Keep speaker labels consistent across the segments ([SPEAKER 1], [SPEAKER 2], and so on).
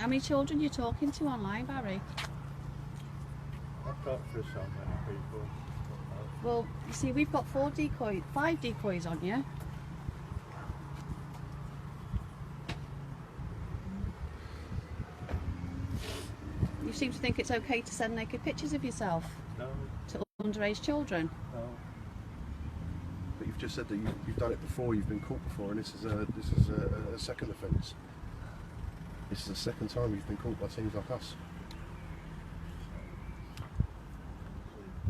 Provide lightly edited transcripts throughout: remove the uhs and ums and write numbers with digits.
[SPEAKER 1] How many children are you talking to online, Barry?
[SPEAKER 2] I've talked to so many people.
[SPEAKER 1] Well, you see, we've got 5 decoys on you. You seem to think it's okay to send naked pictures of yourself
[SPEAKER 2] No,
[SPEAKER 1] to underage children.
[SPEAKER 2] no.
[SPEAKER 3] But you've just said that you've done it before, you've been caught before, and this is a second offence. This is the second time you've been caught by teams like us.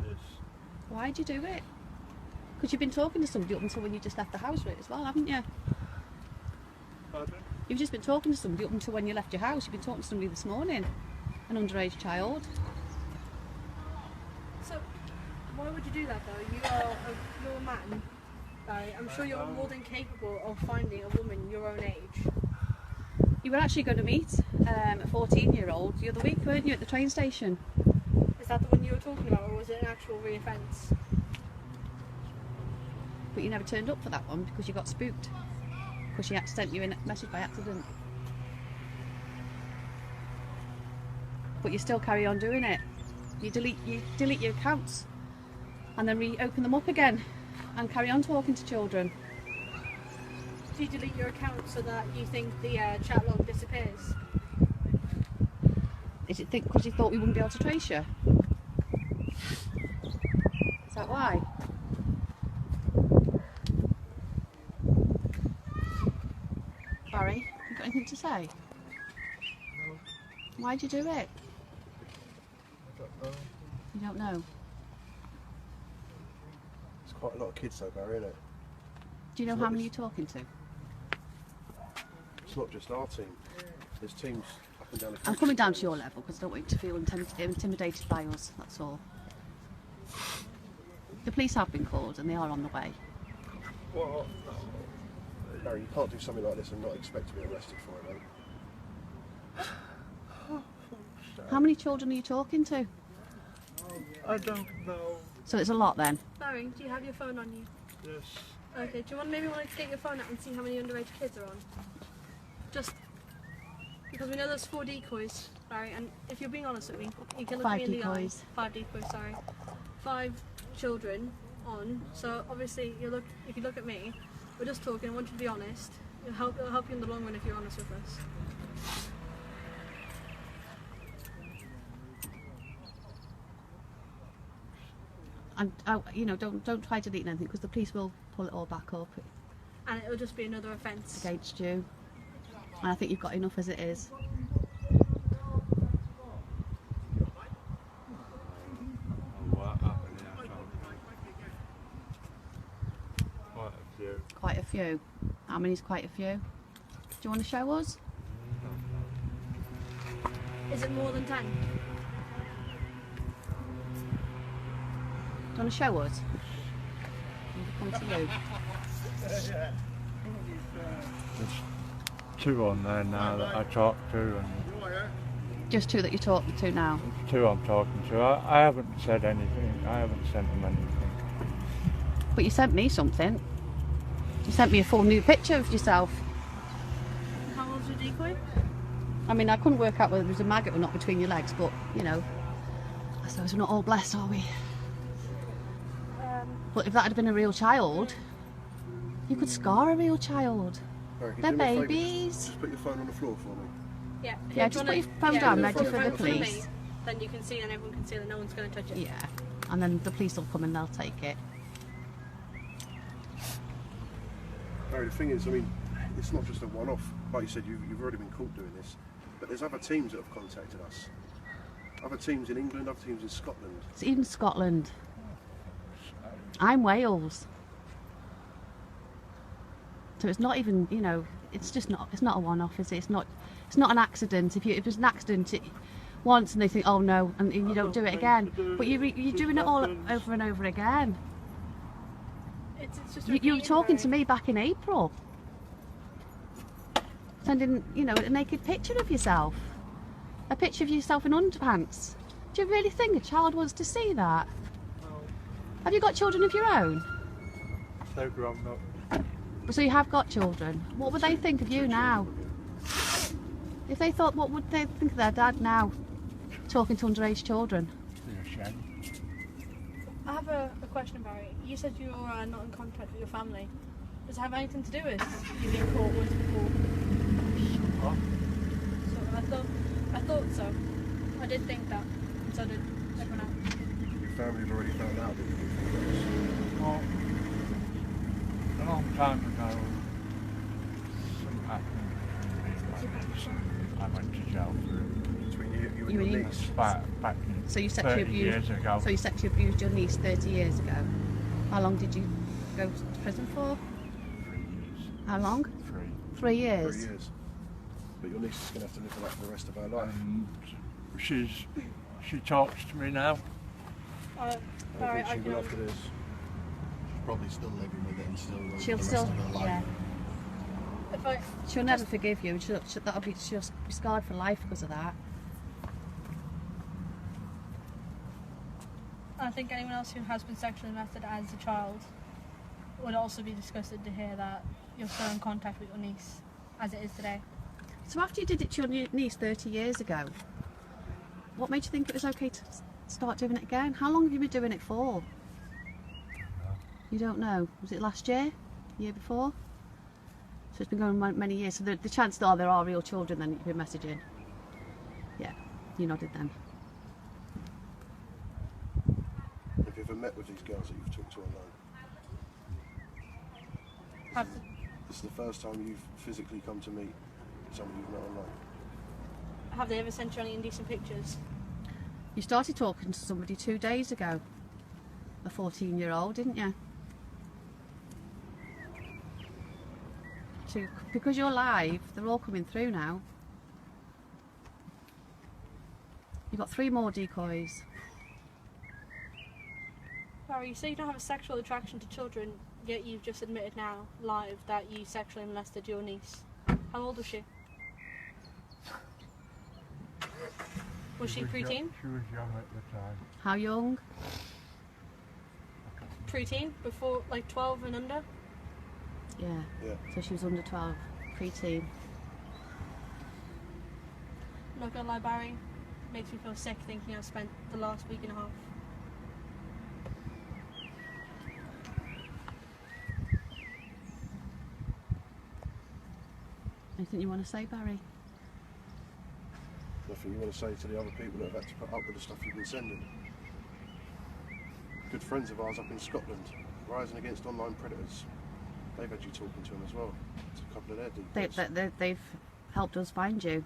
[SPEAKER 2] This.
[SPEAKER 1] Why'd you do it? Because you've been talking to somebody up until when you just left the house with it as well, haven't you?
[SPEAKER 2] Pardon?
[SPEAKER 1] You've just been talking to somebody up until when you left your house. You've been talking to somebody this morning, an underage child.
[SPEAKER 4] So, why would you do that though? You're a man, Barry. I'm sure you're more than capable of finding a woman your own age.
[SPEAKER 1] You were actually going to meet a 14-year-old the other week, weren't you, at the train station?
[SPEAKER 4] Is that the one you were talking about, or was it an actual re-offence?
[SPEAKER 1] But you never turned up for that one because you got spooked. Because she sent you a message by accident. But you still carry on doing it. You delete your accounts and then reopen them up again and carry on talking to children.
[SPEAKER 4] Do you delete your account so that you think the chat log disappears?
[SPEAKER 1] Is it because you thought we wouldn't be able to trace you? Is that why? Barry, you got anything to say?
[SPEAKER 2] No,
[SPEAKER 1] Why'd you do it?
[SPEAKER 2] I don't know.
[SPEAKER 1] You don't know.
[SPEAKER 3] It's quite a lot of kids though, Barry, isn't it?
[SPEAKER 1] Do you know how many you're talking to?
[SPEAKER 3] It's not just our team. There's teams up and down the country.
[SPEAKER 1] I'm coming down to your level because I don't want you to feel intimidated by us, that's all. The police have been called and they are on the way.
[SPEAKER 2] What?
[SPEAKER 3] Barry, you can't do something like this and not expect to be arrested for it, mate.
[SPEAKER 1] How many children are you talking to?
[SPEAKER 2] I don't know.
[SPEAKER 1] So it's a lot then.
[SPEAKER 4] Barry, do you have your phone on you?
[SPEAKER 2] Yes.
[SPEAKER 4] Okay, do you maybe want to get your phone out and see how many underage kids are on? Just because we know there's 4 decoys, Barry, and if you're being honest with me, you can look
[SPEAKER 1] 5
[SPEAKER 4] me in the eye.
[SPEAKER 1] decoys.
[SPEAKER 4] 5 decoys, sorry. 5 children on, so obviously if you look at me, we're just talking, I want you to be honest. It'll help you in the long run if you're honest with us.
[SPEAKER 1] And don't try to delete anything because the police will pull it all back up
[SPEAKER 4] And it'll just be another offence.
[SPEAKER 1] against you. And I think you've got enough as it is.
[SPEAKER 2] What happened here? Quite a few.
[SPEAKER 1] Quite a few. How many's quite a few? Do you want to show us?
[SPEAKER 4] Is it more than 10?
[SPEAKER 1] Do you want to show us? Come to you.
[SPEAKER 2] There's 2 on there now that I talk to, and
[SPEAKER 1] Just 2 that you're talking to now.
[SPEAKER 2] 2 I'm talking to. I haven't said anything. I haven't sent them anything.
[SPEAKER 1] But you sent me something. You sent me a full new picture of yourself.
[SPEAKER 4] How old's your decoy?
[SPEAKER 1] I mean, I couldn't work out whether there was a maggot or not between your legs, but, I suppose we're not all blessed, are we? But if that had been a real child, you could scar a real child.
[SPEAKER 3] Barry, can
[SPEAKER 1] They're
[SPEAKER 3] you do me a favour?
[SPEAKER 1] babies.
[SPEAKER 3] Just put your phone on the floor for me.
[SPEAKER 4] Yeah.
[SPEAKER 1] Yeah,
[SPEAKER 4] If
[SPEAKER 1] just
[SPEAKER 4] you
[SPEAKER 1] put your
[SPEAKER 4] wanna-
[SPEAKER 1] phone down,
[SPEAKER 4] if
[SPEAKER 1] ready
[SPEAKER 4] you
[SPEAKER 1] for
[SPEAKER 4] put
[SPEAKER 1] the
[SPEAKER 4] it in front of
[SPEAKER 1] police.
[SPEAKER 4] me, then you can see and everyone can see that no one's going to touch it.
[SPEAKER 1] Yeah, and then the police will come and they'll take it.
[SPEAKER 3] Barry, the thing is, I mean, it's not just a one-off. Like you said, you've already been caught doing this. But there's other teams that have contacted us. Other teams in England, other teams in Scotland.
[SPEAKER 1] It's even Scotland. I'm Wales. So it's not even, it's just not. It's not a one-off, is it? It's not an accident. If it was an accident once and they think, oh no, and you don't do it again. But you're doing it all over and over again.
[SPEAKER 4] It's just
[SPEAKER 1] You were
[SPEAKER 4] repeating,
[SPEAKER 1] talking to
[SPEAKER 4] Barry.
[SPEAKER 1] me back in April, sending, a naked picture of yourself, a picture of yourself in underpants. Do you really think a child wants to see that? Have you got children of your own?
[SPEAKER 2] They're grown up.
[SPEAKER 1] So you have got children. What would they think of you now? If they thought, what would they think of their dad now, talking to underage children?
[SPEAKER 2] It's a shame.
[SPEAKER 4] I have a question, Barry. You said you are not in contact with your family. Does it have anything to do with you being caught once before?
[SPEAKER 2] What?
[SPEAKER 4] So I thought so. I did think that, and so did everyone else.
[SPEAKER 3] Your family have already found out that you do
[SPEAKER 2] Well, a long time ago, something happened between me and my niece. I went to jail for it.
[SPEAKER 3] between you and
[SPEAKER 1] You
[SPEAKER 3] your
[SPEAKER 1] and
[SPEAKER 3] niece.
[SPEAKER 2] Back in
[SPEAKER 1] So you
[SPEAKER 2] 30 years ago.
[SPEAKER 1] So you sexually abused your niece 30 years ago. How long did you go to prison for?
[SPEAKER 2] 3 years.
[SPEAKER 1] How long?
[SPEAKER 2] 3.
[SPEAKER 1] 3 years.
[SPEAKER 3] 3 years. But your niece is going to have to live with that for the rest of her life.
[SPEAKER 2] And she talks to me now.
[SPEAKER 3] I
[SPEAKER 4] Barry,
[SPEAKER 3] think
[SPEAKER 4] I
[SPEAKER 3] she
[SPEAKER 4] can
[SPEAKER 3] will after this.
[SPEAKER 5] She's probably still living with it and still living
[SPEAKER 1] She'll
[SPEAKER 5] the
[SPEAKER 1] still,
[SPEAKER 5] rest of her life.
[SPEAKER 1] yeah.
[SPEAKER 4] if I
[SPEAKER 1] She'll never forgive you. She'll be scarred for life because of that.
[SPEAKER 4] I think anyone else who has been sexually molested as a child would also be disgusted to hear that you're still in contact with your niece as it is today.
[SPEAKER 1] So after you did it to your niece 30 years ago, what made you think it was okay to start doing it again? How long have you been doing it for? You don't know. Was it last year? Year before? So it's been going on many years. So the chances are there are real children then that you've been messaging. Yeah, you nodded then.
[SPEAKER 3] Have you ever met with these girls that you've talked to online?
[SPEAKER 4] Have,
[SPEAKER 3] This is the first time you've physically come to meet somebody you've met online.
[SPEAKER 4] have they ever sent you any indecent pictures?
[SPEAKER 1] You started talking to somebody 2 days ago. A 14-year-old, didn't you? Because you're live, they're all coming through now. You've got 3 more decoys.
[SPEAKER 4] Barry, you say you don't have a sexual attraction to children, yet you've just admitted now, live, that you sexually molested your niece. How old was she? Was she preteen?
[SPEAKER 2] She was young at the time.
[SPEAKER 1] How young?
[SPEAKER 4] Preteen? Before, like 12 and under?
[SPEAKER 1] Yeah.
[SPEAKER 3] Yeah.
[SPEAKER 1] So she was under 12, preteen.
[SPEAKER 4] I'm not gonna lie, Barry. Makes me feel sick thinking I've spent the last week and a half.
[SPEAKER 1] Anything you want to say, Barry?
[SPEAKER 3] Nothing you want to say to the other people that have had to put up with the stuff you've been sending? Good friends of ours up in Scotland, rising against online predators. They've had you talking to them as well. It's a couple of their decoys.
[SPEAKER 1] They've helped us find you.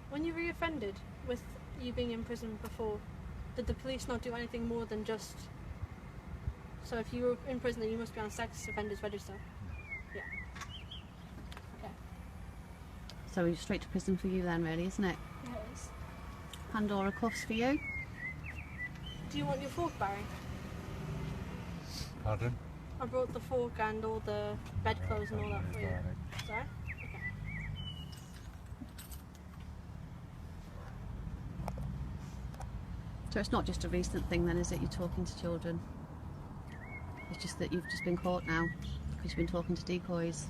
[SPEAKER 4] When you reoffended with you being in prison before, did the police not do anything more than just... So if you were in prison, then you must be on a sex offenders register? Yeah. Okay.
[SPEAKER 1] So we're straight to prison for you then, really, isn't it?
[SPEAKER 4] Yeah, it is.
[SPEAKER 1] Pandora cuffs for you.
[SPEAKER 4] Do you want your fork, Barry?
[SPEAKER 2] Pardon?
[SPEAKER 4] I brought the fork and all the bedclothes and all that for you. Sorry? Okay.
[SPEAKER 1] So it's not just a recent thing then, is it? You're talking to children. It's just that you've just been caught now because you've been talking to decoys.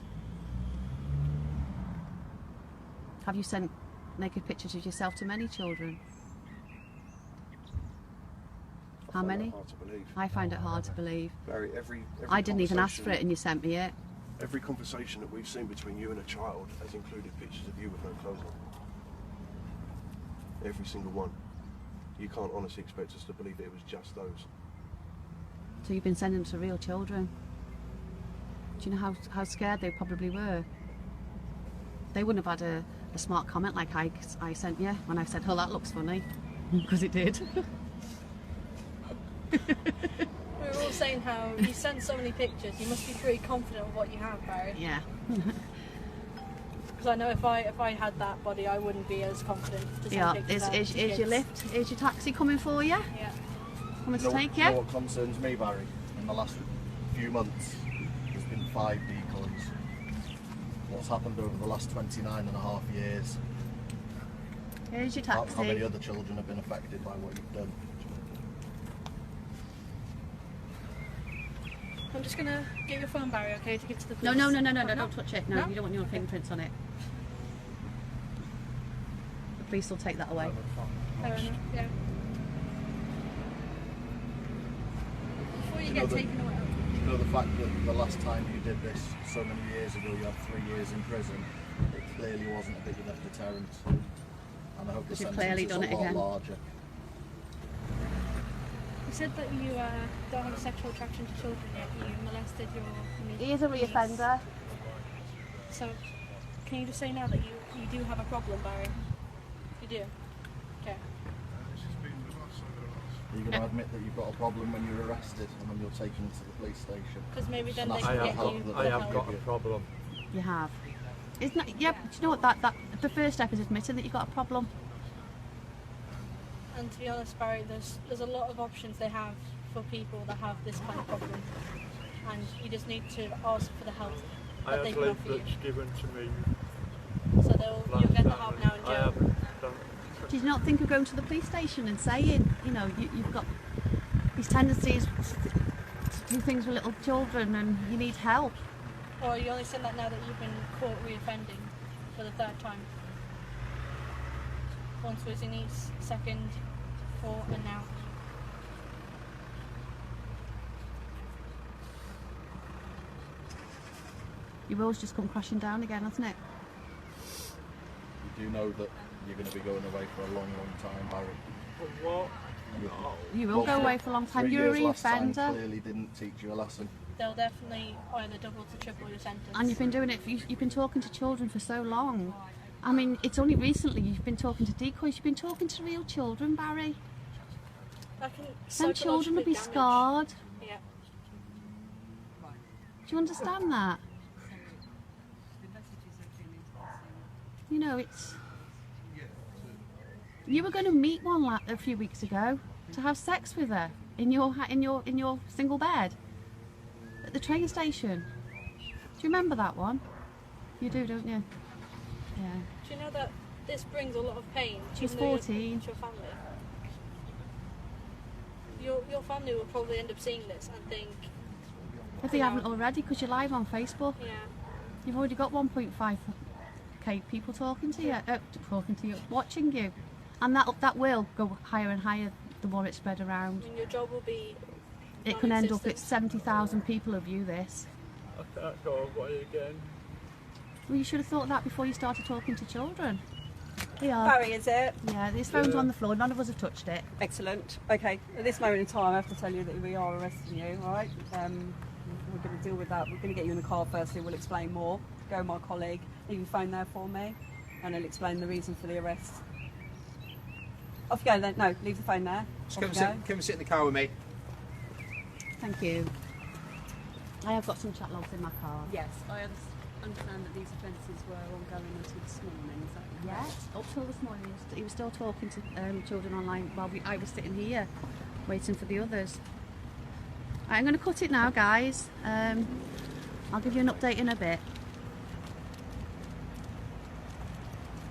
[SPEAKER 1] Have you sent naked pictures of yourself to many children? How many?
[SPEAKER 3] Hard to believe.
[SPEAKER 1] I find it hard to believe.
[SPEAKER 3] Barry, every
[SPEAKER 1] I didn't even ask for it
[SPEAKER 3] conversation-
[SPEAKER 1] and you sent me it.
[SPEAKER 3] Every conversation that we've seen between you and a child has included pictures of you with no clothes on. Every single one. You can't honestly expect us to believe that it was just those.
[SPEAKER 1] So you've been sending them to real children. Do you know how scared they probably were? They wouldn't have had a smart comment like I sent you when I said, oh, that looks funny. Because it did.
[SPEAKER 4] We were all saying how you send so many pictures, you must be pretty confident with what you have, Barry.
[SPEAKER 1] Yeah.
[SPEAKER 4] Because I know if I had that body, I wouldn't be as confident to send
[SPEAKER 1] Yeah.
[SPEAKER 4] pictures out to
[SPEAKER 1] Is your
[SPEAKER 4] kids.
[SPEAKER 1] lift, is your taxi coming for you?
[SPEAKER 4] Yeah.
[SPEAKER 1] Coming to
[SPEAKER 5] You know-
[SPEAKER 1] take
[SPEAKER 5] you know
[SPEAKER 1] you?
[SPEAKER 5] what concerns me, Barry? In the last few months, there's been 5 decoys. What's happened over the last 29 and a half years?
[SPEAKER 1] Here's your
[SPEAKER 5] How many
[SPEAKER 1] taxi.
[SPEAKER 5] other children have been affected by what you've done?
[SPEAKER 4] I'm just gonna get your phone, Barry, okay, to give to the
[SPEAKER 1] No,
[SPEAKER 4] police.
[SPEAKER 1] don't touch it. No,
[SPEAKER 4] No?
[SPEAKER 1] you don't want your fingerprints on it. The police will take that away.
[SPEAKER 4] Fair enough, yeah. Before you
[SPEAKER 5] You
[SPEAKER 4] get
[SPEAKER 5] know that-
[SPEAKER 4] taken away.
[SPEAKER 5] You know the fact that the last time you did this so many years ago, you had 3 years in prison. It clearly wasn't a big enough deterrent, and I hope the
[SPEAKER 1] You've
[SPEAKER 5] sentence
[SPEAKER 1] clearly
[SPEAKER 5] is
[SPEAKER 1] done
[SPEAKER 5] a
[SPEAKER 1] it
[SPEAKER 5] lot
[SPEAKER 1] again.
[SPEAKER 5] larger.
[SPEAKER 4] You said that you don't have a sexual attraction to children yet. You molested your niece.
[SPEAKER 1] He is a reoffender.
[SPEAKER 4] So, can you just say now that you do have a problem, Barry? You do? Okay.
[SPEAKER 5] Are you going to admit that you've got a problem when you're arrested and when you're taken to the police station?
[SPEAKER 4] Because maybe then
[SPEAKER 5] And
[SPEAKER 4] they
[SPEAKER 5] that's
[SPEAKER 4] can
[SPEAKER 5] the
[SPEAKER 4] get
[SPEAKER 5] help
[SPEAKER 4] you
[SPEAKER 5] that
[SPEAKER 2] I
[SPEAKER 5] they
[SPEAKER 2] have
[SPEAKER 5] can
[SPEAKER 2] got
[SPEAKER 5] give
[SPEAKER 2] a
[SPEAKER 5] you.
[SPEAKER 2] problem.
[SPEAKER 1] You have. Isn't that, yeah, but do you know what, that the first step is admitting that you've got a problem.
[SPEAKER 4] And to be honest, Barry, there's a lot of options they have for people that have this kind of problem, and you just need to ask for the help
[SPEAKER 2] I
[SPEAKER 4] that they
[SPEAKER 2] had
[SPEAKER 4] can offer you.
[SPEAKER 2] leaflets given to me
[SPEAKER 4] So you'll get the
[SPEAKER 2] last
[SPEAKER 4] help
[SPEAKER 2] time
[SPEAKER 4] now in
[SPEAKER 2] and I
[SPEAKER 4] jail.
[SPEAKER 2] haven't done.
[SPEAKER 1] Did you not think of going to the police station and saying, you know, you've got these tendencies to do things with little children and you need help?
[SPEAKER 4] Or you only said that now that you've been caught reoffending for the 3rd time. Once was your niece, 2nd, 4th, and now.
[SPEAKER 1] Your world's just come crashing down again, hasn't it?
[SPEAKER 5] You do know that you're going to be going away for a long, long time, Barry.
[SPEAKER 2] For what? No.
[SPEAKER 1] You will go away for a long time.
[SPEAKER 5] 3
[SPEAKER 1] You're a
[SPEAKER 5] years last time
[SPEAKER 1] reoffender.
[SPEAKER 5] clearly didn't teach you a lesson.
[SPEAKER 4] They'll definitely either double to triple your sentence.
[SPEAKER 1] And you've been doing it, you've been talking to children for so long. I mean, it's only recently you've been talking to decoys, you've been talking to real children, Barry.
[SPEAKER 4] That can
[SPEAKER 1] Them children will be
[SPEAKER 4] psychologically damage.
[SPEAKER 1] scarred.
[SPEAKER 4] Yeah.
[SPEAKER 1] Do you understand that? You know, it's... You were going to meet one a few weeks ago to have sex with her in your single bed at the train station. Do you remember that one? You do, don't you? Yeah.
[SPEAKER 4] Do you know that this brings a lot of pain?
[SPEAKER 1] She was
[SPEAKER 4] even though you're
[SPEAKER 1] 14.
[SPEAKER 4] to your family. Your family will probably end up seeing this and think,
[SPEAKER 1] If they haven't already, because you're live on Facebook.
[SPEAKER 4] yeah,
[SPEAKER 1] You've already got 1.5k people talking to you, watching you, and that will go higher and higher the more it's spread around.
[SPEAKER 4] I mean, your job will be.
[SPEAKER 1] It can end up at
[SPEAKER 4] non-existent.
[SPEAKER 1] 70,000 people who view this.
[SPEAKER 2] I can't go away again.
[SPEAKER 1] Well, you should have thought that before you started talking to children. We are.
[SPEAKER 6] Barry, is it?
[SPEAKER 1] Yeah, this phone's on the floor. None of us have touched it.
[SPEAKER 6] Excellent. Okay, at this moment in time, I have to tell you that we are arresting you, all right? We're going to deal with that. We're going to get you in the car firstly. We'll explain more. Go with my colleague. Leave your phone there for me, and he'll explain the reason for the arrest. Off you go then. No, leave the phone there.
[SPEAKER 7] Just
[SPEAKER 6] Off
[SPEAKER 7] come
[SPEAKER 6] you
[SPEAKER 7] and,
[SPEAKER 6] go.
[SPEAKER 7] come and sit in the car with me.
[SPEAKER 1] Thank you. I have got some chat logs in my car.
[SPEAKER 6] Yes, I understand that these offences were ongoing until this morning. Is that
[SPEAKER 1] Yes, up till this morning, he was still talking to children online while I was sitting here waiting for the others. I'm going to cut it now, guys. I'll give you an update in a bit.